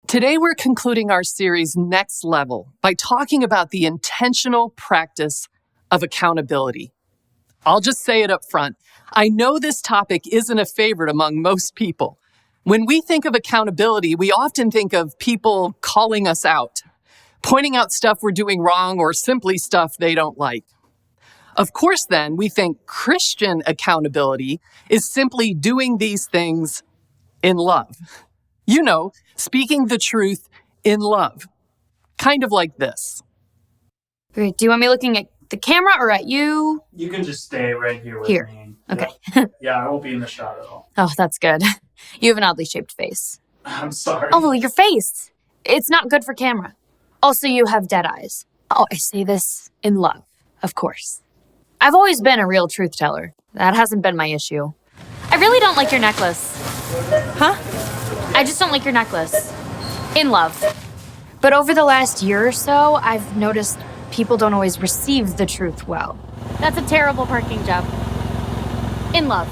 Today, we're concluding our series Next Level by talking about the intentional practice of accountability. I'll just say it up front. I know this topic isn't a favorite among most people. When we think of accountability, we often think of people calling us out, pointing out stuff we're doing wrong or simply stuff they don't like. Of course, then, we think Christian accountability is simply doing these things in love. You know, speaking the truth in love. Kind of like this. Great. Do you want me looking at the camera or at you? You can just stay right here with me. Okay. Yeah, I won't be in the shot at all. Oh, that's good. You have an oddly shaped face. I'm sorry. Oh, your face. It's not good for camera. Also, you have dead eyes. Oh, I say this in love, of course. I've always been a real truth teller. That hasn't been my issue. I really don't like your necklace. Huh? I just don't like your necklace. In love. But over the last year or so, I've noticed people don't always receive the truth well. That's a terrible parking job. In love.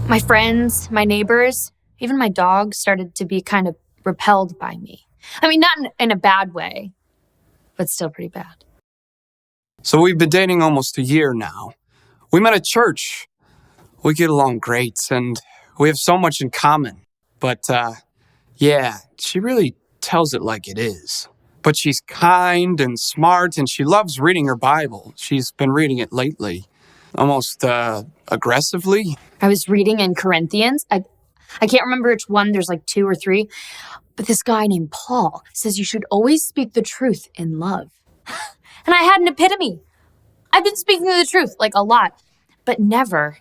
My friends, my neighbors, even my dog started to be kind of repelled by me. I mean, not in a bad way, but still pretty bad. So we've been dating almost a year now. We met at church. We get along great, and we have so much in common. But, yeah, she really tells it like it is. But she's kind and smart, and she loves reading her Bible. She's been reading it lately, almost aggressively. I was reading in Corinthians. I can't remember which one. There's like 2 or 3. But this guy named Paul says you should always speak the truth in love. And I had an epitome. I've been speaking the truth, like a lot, but never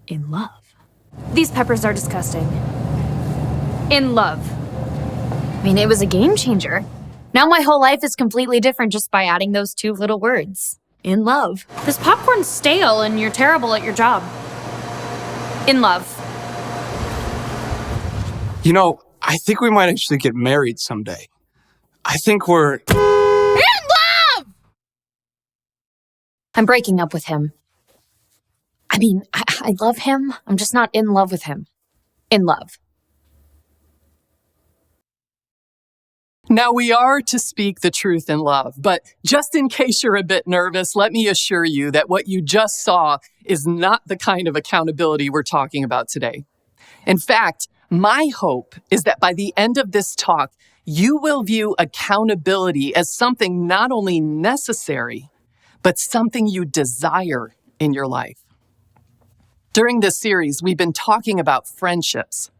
in love. These peppers are disgusting. In love. I mean, it was a game changer. Now my whole life is completely different just by adding those 2 little words. In love. This popcorn's stale and you're terrible at your job. In love. You know, I think we might actually get married someday. I think we're... In love! I'm breaking up with him. I mean, I love him. I'm just not in love with him. In love. Now, we are to speak the truth in love, but just in case you're a bit nervous, let me assure you that what you just saw is not the kind of accountability we're talking about today. In fact, my hope is that by the end of this talk, you will view accountability as something not only necessary, but something you desire in your life. During this series, we've been talking about friendships.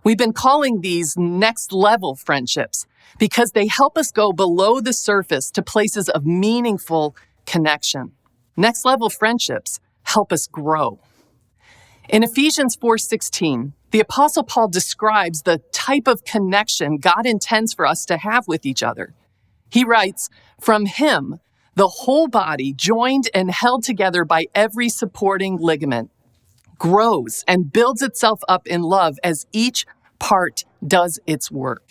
We've been calling these next level friendships because they help us go below the surface to places of meaningful connection. Next level friendships help us grow. In Ephesians 4:16, the Apostle Paul describes the type of connection God intends for us to have with each other. He writes, "From him, the whole body, joined and held together by every supporting ligament, grows and builds itself up in love as each part does its work."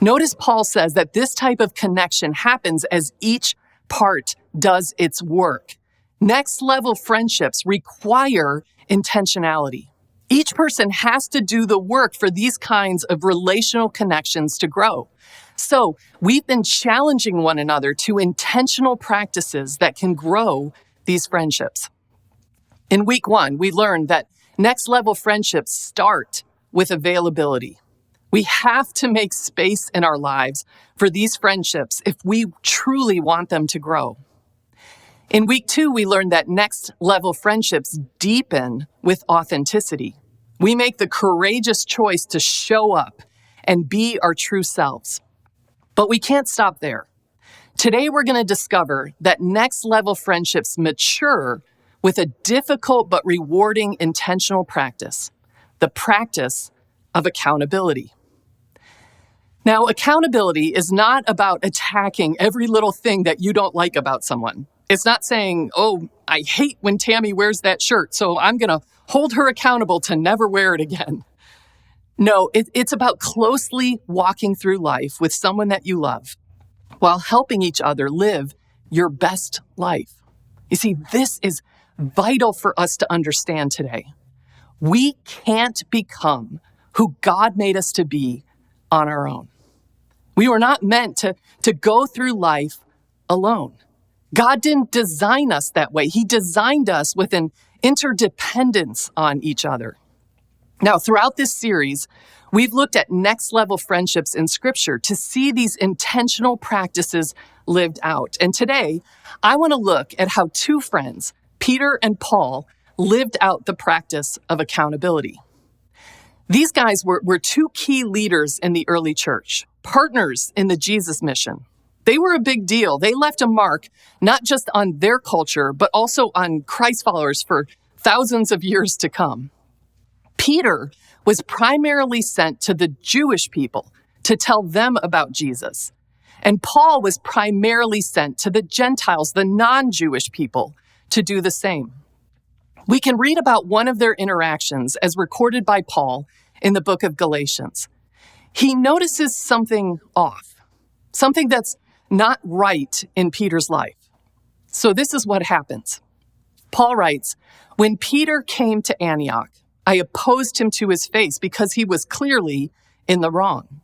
Notice Paul says that this type of connection happens as each part does its work. Next level friendships require intentionality. Each person has to do the work for these kinds of relational connections to grow. So we've been challenging one another to intentional practices that can grow these friendships. In week 1, we learned that next level friendships start with availability. We have to make space in our lives for these friendships if we truly want them to grow. In week 2, we learned that next level friendships deepen with authenticity. We make the courageous choice to show up and be our true selves. But we can't stop there. Today, we're going to discover that next level friendships mature with a difficult but rewarding intentional practice, the practice of accountability. Now, accountability is not about attacking every little thing that you don't like about someone. It's not saying, "Oh, I hate when Tammy wears that shirt, so I'm going to hold her accountable to never wear it again." No, it's about closely walking through life with someone that you love while helping each other live your best life. You see, this is vital for us to understand today. We can't become who God made us to be on our own. We were not meant to go through life alone. God didn't design us that way. He designed us with an interdependence on each other. Now, throughout this series, we've looked at next level friendships in Scripture to see these intentional practices lived out. And today, I want to look at how two friends, Peter and Paul, lived out the practice of accountability. These guys were two key leaders in the early church, partners in the Jesus mission. They were a big deal. They left a mark not just on their culture, but also on Christ followers for thousands of years to come. Peter was primarily sent to the Jewish people to tell them about Jesus. And Paul was primarily sent to the Gentiles, the non-Jewish people, to do the same. We can read about one of their interactions as recorded by Paul in the book of Galatians. He notices something off, something that's not right in Peter's life. So this is what happens. Paul writes, "When Peter came to Antioch, I opposed him to his face because he was clearly in the wrong.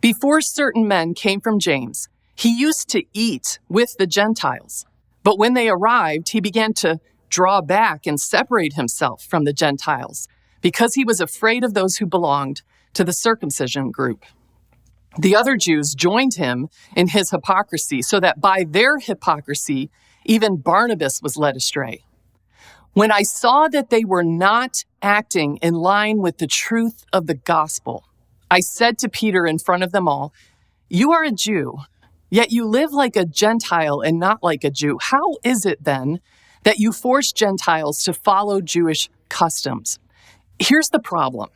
Before certain men came from James, he used to eat with the Gentiles. But when they arrived, he began to draw back and separate himself from the Gentiles because he was afraid of those who belonged to the circumcision group. The other Jews joined him in his hypocrisy so that by their hypocrisy, even Barnabas was led astray. When I saw that they were not acting in line with the truth of the gospel, I said to Peter in front of them all, 'You are a Jew, yet you live like a Gentile and not like a Jew. How is it then that you force Gentiles to follow Jewish customs?' Here's the problem.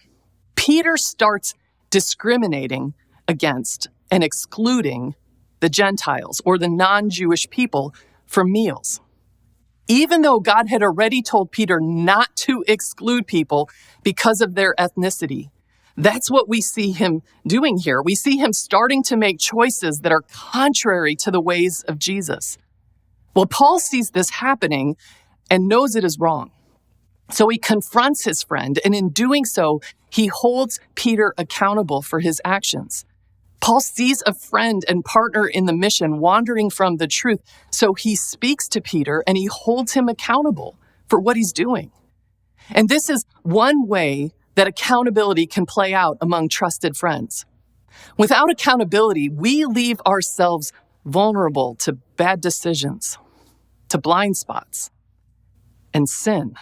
Peter starts discriminating against and excluding the Gentiles or the non-Jewish people from meals. Even though God had already told Peter not to exclude people because of their ethnicity, that's what we see him doing here. We see him starting to make choices that are contrary to the ways of Jesus. Well, Paul sees this happening and knows it is wrong. So he confronts his friend, and in doing so, he holds Peter accountable for his actions. Paul sees a friend and partner in the mission wandering from the truth, so he speaks to Peter and he holds him accountable for what he's doing. And this is one way that accountability can play out among trusted friends. Without accountability, we leave ourselves vulnerable to bad decisions, to blind spots, and sin.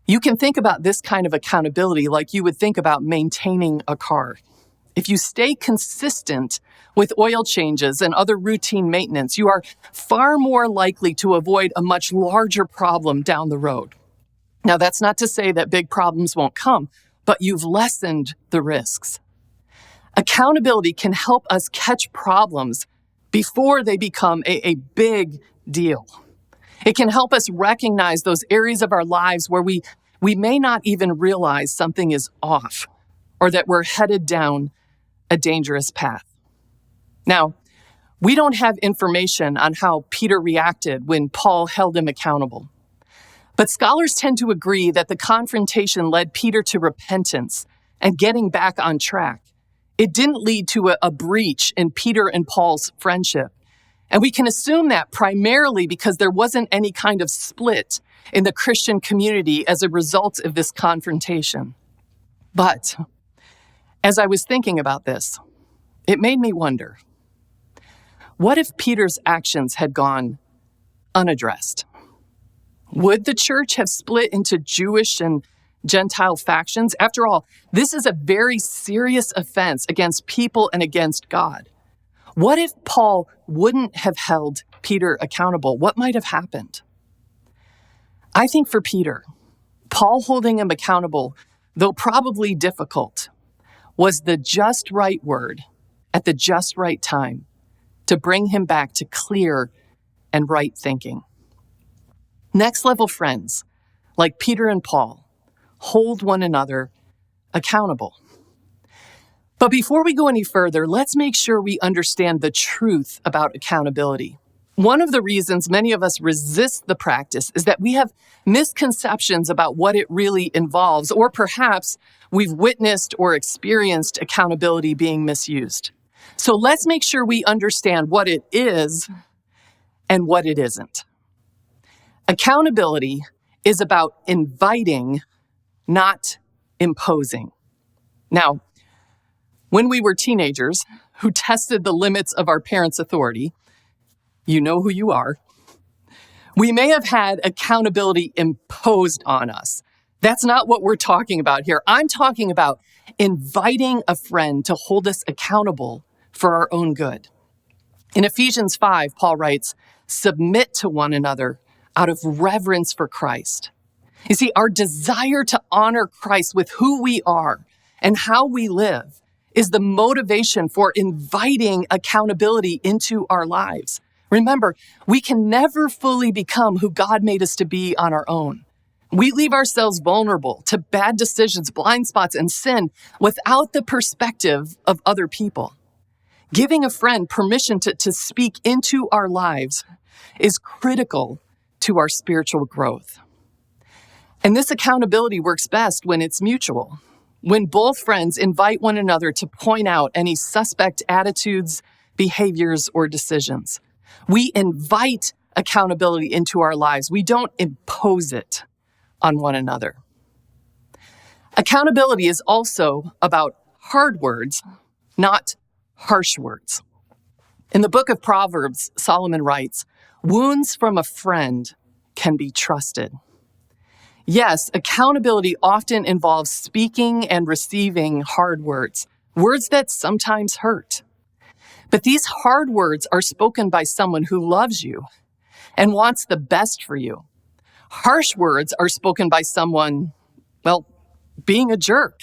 You can think about this kind of accountability like you would think about maintaining a car. If you stay consistent with oil changes and other routine maintenance, you are far more likely to avoid a much larger problem down the road. Now, that's not to say that big problems won't come, but you've lessened the risks. Accountability can help us catch problems before they become a big deal. It can help us recognize those areas of our lives where we may not even realize something is off or that we're headed down a dangerous path. Now, we don't have information on how Peter reacted when Paul held him accountable. But scholars tend to agree that the confrontation led Peter to repentance and getting back on track. It didn't lead to a breach in Peter and Paul's friendship. And we can assume that primarily because there wasn't any kind of split in the Christian community as a result of this confrontation. But as I was thinking about this, it made me wonder, what if Peter's actions had gone unaddressed? Would the church have split into Jewish and Gentile factions? After all, this is a very serious offense against people and against God. What if Paul wouldn't have held Peter accountable? What might have happened? I think for Peter, Paul holding him accountable, though probably difficult, was the just right word at the just right time to bring him back to clear and right thinking. Next level friends, like Peter and Paul, hold one another accountable. But before we go any further, let's make sure we understand the truth about accountability. One of the reasons many of us resist the practice is that we have misconceptions about what it really involves, or perhaps we've witnessed or experienced accountability being misused. So let's make sure we understand what it is and what it isn't. Accountability is about inviting, not imposing. Now, when we were teenagers who tested the limits of our parents' authority, you know who you are, we may have had accountability imposed on us. That's not what we're talking about here. I'm talking about inviting a friend to hold us accountable for our own good. In Ephesians 5, Paul writes, "Submit to one another out of reverence for Christ." You see, our desire to honor Christ with who we are and how we live is the motivation for inviting accountability into our lives. Remember, we can never fully become who God made us to be on our own. We leave ourselves vulnerable to bad decisions, blind spots, and sin without the perspective of other people. Giving a friend permission to speak into our lives is critical to our spiritual growth. And this accountability works best when it's mutual, when both friends invite one another to point out any suspect attitudes, behaviors, or decisions. We invite accountability into our lives. We don't impose it on one another. Accountability is also about hard words, not harsh words. In the book of Proverbs, Solomon writes, "Wounds from a friend can be trusted." Yes, accountability often involves speaking and receiving hard words, words that sometimes hurt. But these hard words are spoken by someone who loves you and wants the best for you. Harsh words are spoken by someone, well, being a jerk.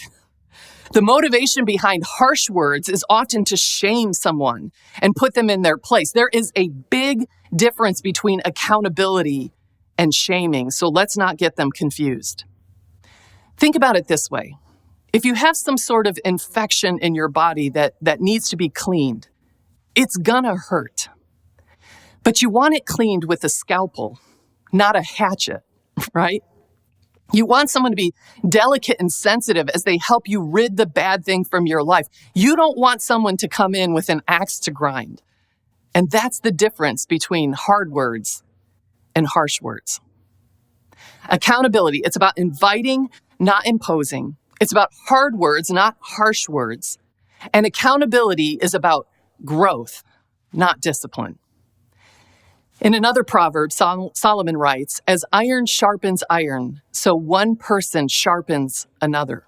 The motivation behind harsh words is often to shame someone and put them in their place. There is a big difference between accountability and shaming, so let's not get them confused. Think about it this way. If you have some sort of infection in your body that needs to be cleaned, it's gonna hurt. But you want it cleaned with a scalpel, not a hatchet, right? You want someone to be delicate and sensitive as they help you rid the bad thing from your life. You don't want someone to come in with an axe to grind. And that's the difference between hard words and harsh words. Accountability, it's about inviting, not imposing. It's about hard words, not harsh words. And accountability is about growth, not discipline. In another proverb, Solomon writes, "As iron sharpens iron, so one person sharpens another."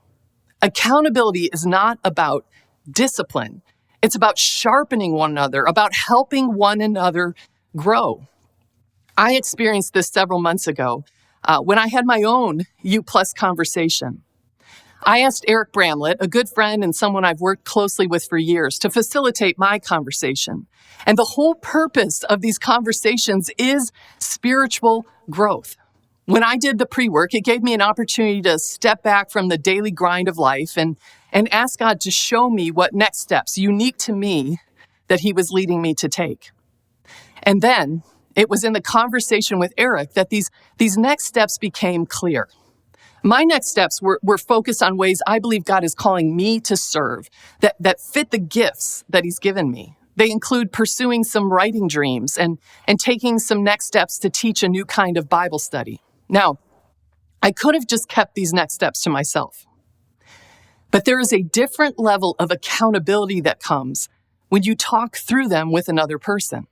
Accountability is not about discipline. It's about sharpening one another, about helping one another grow. I experienced this several months ago when I had my own U+ conversation. I asked Eric Bramlett, a good friend and someone I've worked closely with for years, to facilitate my conversation. And the whole purpose of these conversations is spiritual growth. When I did the pre-work, it gave me an opportunity to step back from the daily grind of life and ask God to show me what next steps, unique to me, that he was leading me to take. And then it was in the conversation with Eric that these next steps became clear. My next steps were focused on ways I believe God is calling me to serve that fit the gifts that he's given me. They include pursuing some writing dreams and taking some next steps to teach a new kind of Bible study. Now, I could have just kept these next steps to myself. But there is a different level of accountability that comes when you talk through them with another person.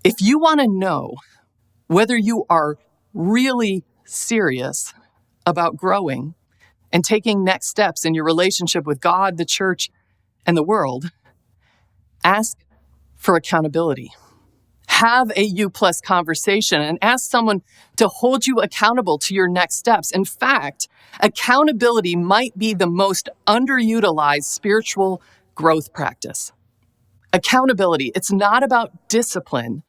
If you want to know whether you are really serious about growing and taking next steps in your relationship with God, the church, and the world, ask for accountability. Have a U+ conversation and ask someone to hold you accountable to your next steps. In fact, accountability might be the most underutilized spiritual growth practice. Accountability, it's not about discipline.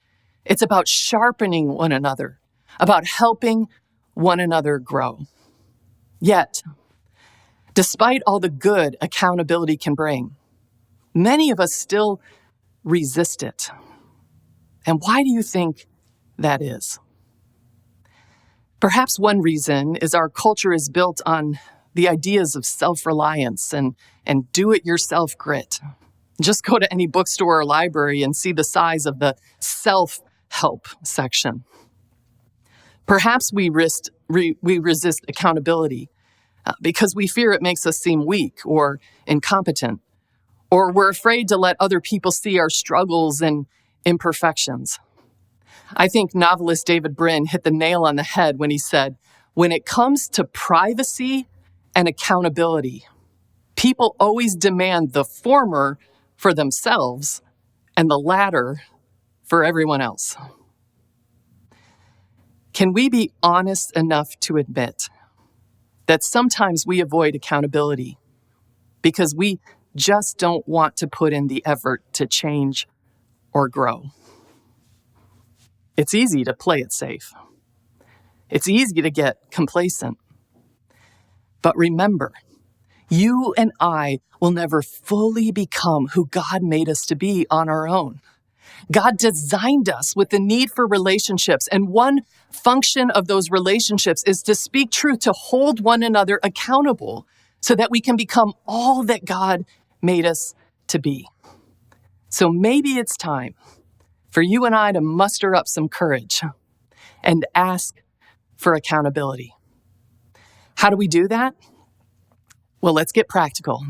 It's about sharpening one another, about helping one another grow. Yet, despite all the good accountability can bring, many of us still resist it. And why do you think that is? Perhaps one reason is our culture is built on the ideas of self-reliance and do-it-yourself grit. Just go to any bookstore or library and see the size of the self-help section. Perhaps we resist accountability because we fear it makes us seem weak or incompetent, or we're afraid to let other people see our struggles and imperfections. I think novelist David Brin hit the nail on the head when he said, when it comes to privacy and accountability, people always demand the former for themselves and the latter for everyone else. Can we be honest enough to admit that sometimes we avoid accountability because we just don't want to put in the effort to change or grow? It's easy to play it safe. It's easy to get complacent. But remember, you and I will never fully become who God made us to be on our own. God designed us with the need for relationships, and one function of those relationships is to speak truth, to hold one another accountable so that we can become all that God made us to be. So maybe it's time for you and I to muster up some courage and ask for accountability. How do we do that? Well, let's get practical.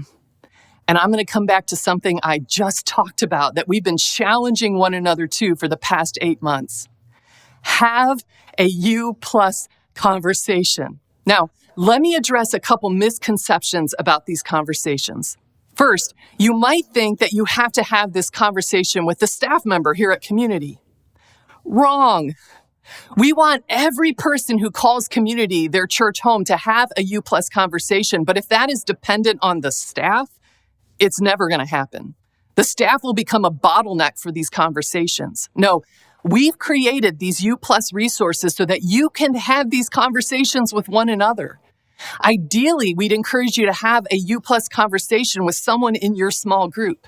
And I'm going to come back to something I just talked about that we've been challenging one another to for the past 8 months. Have a you plus conversation. Now, let me address a couple misconceptions about these conversations. First, you might think that you have to have this conversation with the staff member here at Community. Wrong. We want every person who calls Community their church home to have a you plus conversation, but if that is dependent on the staff, it's never going to happen. The staff will become a bottleneck for these conversations. No, we've created these U Plus resources so that you can have these conversations with one another. Ideally, we'd encourage you to have a U Plus conversation with someone in your small group.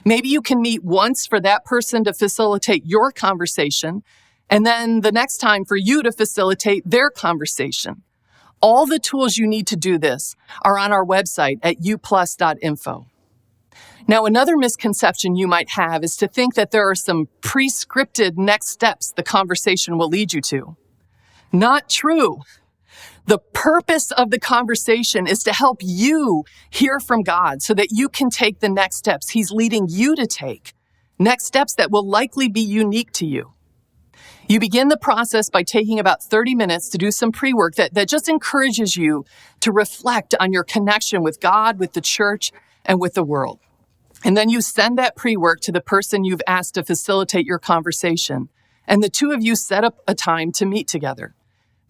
Maybe you can meet once for that person to facilitate your conversation, and then the next time for you to facilitate their conversation. All the tools you need to do this are on our website at uplus.info. Now, another misconception you might have is to think that there are some pre-scripted next steps the conversation will lead you to. Not true. The purpose of the conversation is to help you hear from God so that you can take the next steps He's leading you to take, next steps that will likely be unique to you. You begin the process by taking about 30 minutes to do some pre-work that just encourages you to reflect on your connection with God, with the church, and with the world. And then you send that pre-work to the person you've asked to facilitate your conversation, and the two of you set up a time to meet together.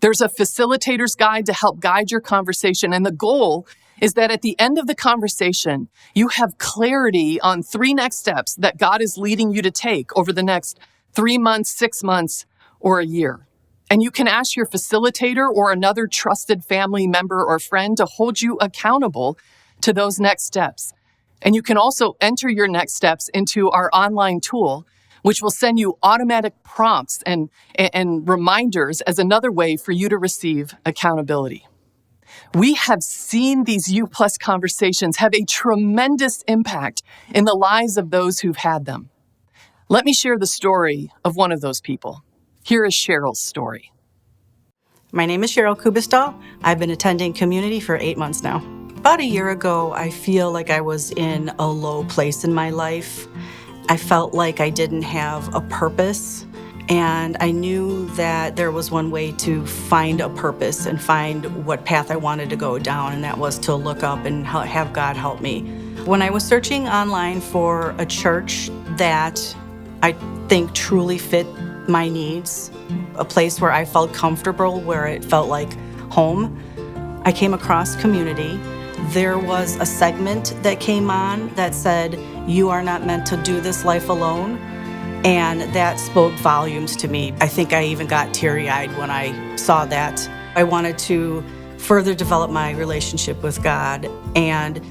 There's a facilitator's guide to help guide your conversation, and the goal is that at the end of the conversation, you have clarity on 3 next steps that God is leading you to take over the next 3 months, 6 months, or a year. And you can ask your facilitator or another trusted family member or friend to hold you accountable to those next steps. And you can also enter your next steps into our online tool, which will send you automatic prompts and reminders as another way for you to receive accountability. We have seen these U Plus conversations have a tremendous impact in the lives of those who've had them. Let me share the story of one of those people. Here is Cheryl's story. My name is Cheryl Kubistal. I've been attending Community for 8 months now. About a year ago, I feel like I was in a low place in my life. I felt like I didn't have a purpose, and I knew that there was one way to find a purpose and find what path I wanted to go down, and that was to look up and have God help me. When I was searching online for a church that I think truly fit my needs, a place where I felt comfortable, where it felt like home, I came across Community. There was a segment that came on that said, "You are not meant to do this life alone," and that spoke volumes to me. I think I even got teary-eyed when I saw that. I wanted to further develop my relationship with God and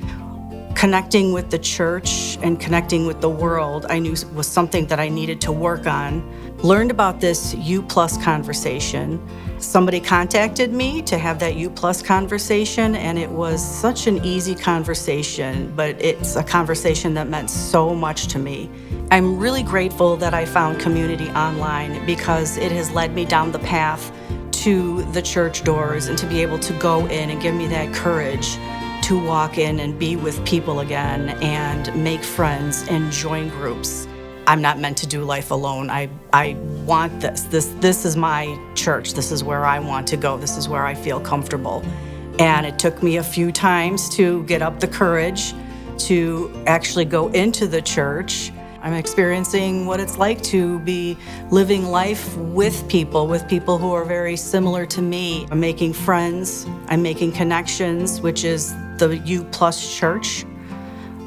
Connecting with the church and connecting with the world, I knew was something that I needed to work on. Learned about this U+ conversation. Somebody contacted me to have that U+ conversation, and it was such an easy conversation, but it's a conversation that meant so much to me. I'm really grateful that I found community online because it has led me down the path to the church doors and to be able to go in and give me that courage to walk in and be with people again and make friends and join groups. I'm not meant to do life alone. I want this. This is my church. This is where I want to go. This is where I feel comfortable. And it took me a few times to get up the courage to actually go into the church. I'm experiencing what it's like to be living life with people who are very similar to me. I'm making friends, I'm making connections, which is the U+ church.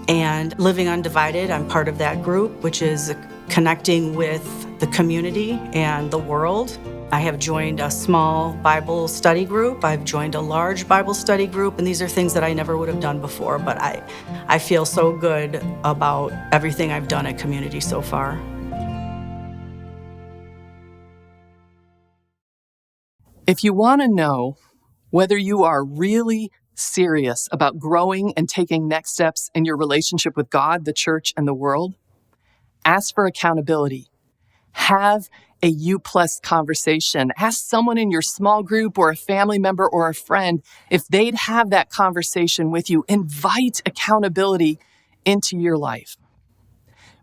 And Living Undivided, I'm part of that group, which is connecting with the community and the world. I have joined a small Bible study group. I've joined a large Bible study group, and these are things that I never would have done before, but I feel so good about everything I've done at Community so far. If you want to know whether you are really serious about growing and taking next steps in your relationship with God, the church, and the world, ask for accountability. Have a U+ conversation. Ask someone in your small group or a family member or a friend if they'd have that conversation with you. Invite accountability into your life.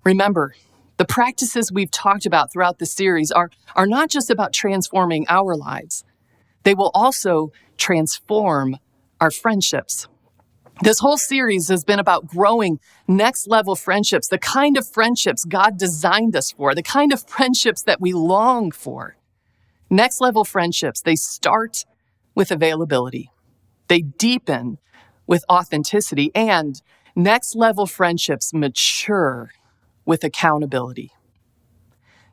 Remember, the practices we've talked about throughout the series are not just about transforming our lives. They will also transform our friendships. This whole series has been about growing next level friendships, the kind of friendships God designed us for, the kind of friendships that we long for. Next level friendships, they start with availability. They deepen with authenticity, and next level friendships mature with accountability.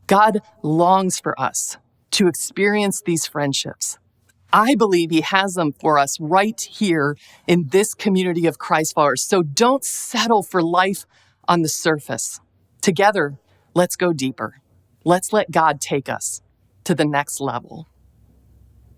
God longs for us to experience these friendships. I believe He has them for us right here in this community of Christ followers. So don't settle for life on the surface. Together, let's go deeper. Let's let God take us to the next level.